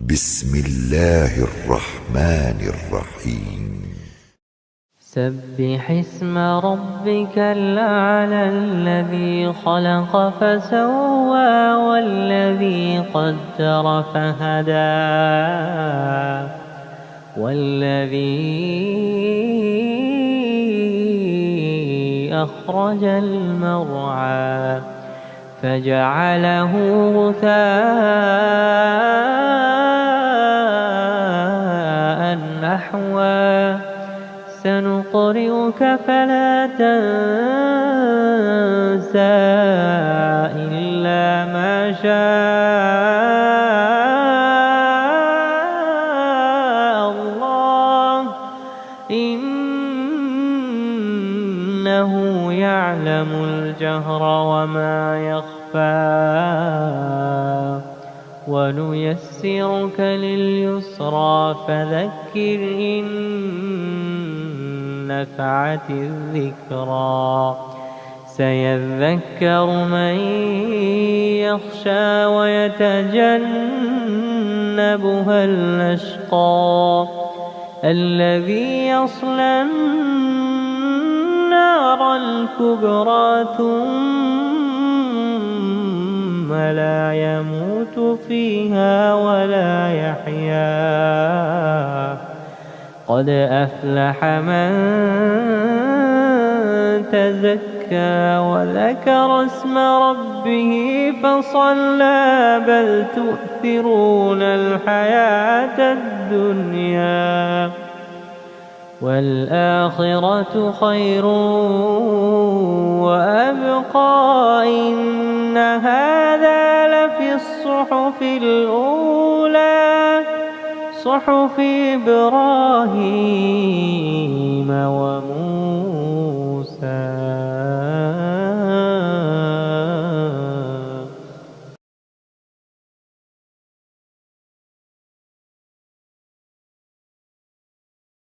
بسم الله الرحمن الرحيم سبح اسم ربك الأعلى الذي خلق فسوى والذي قدر فهدى والذي أخرج المرعى فجعله غثاء نحوا سنقرئك فلا تنسى إلا ما شاء الله إنه يعلم الجهر وما يخفى ونيسرك لليسرى فذكر إن نفعت الذكرى سيذكر من يخشى ويتجنبها الأشقى الذي يصلى النار الكبرى ثم لا يموت فيها ولا يحيا قد أفلح من تزكى وذكر اسم ربه فصلى بل تؤثرون الحياة الدنيا والآخرة خير وأبقى إن هذا لفي الصحف الأولى صحف إبراهيم وموسى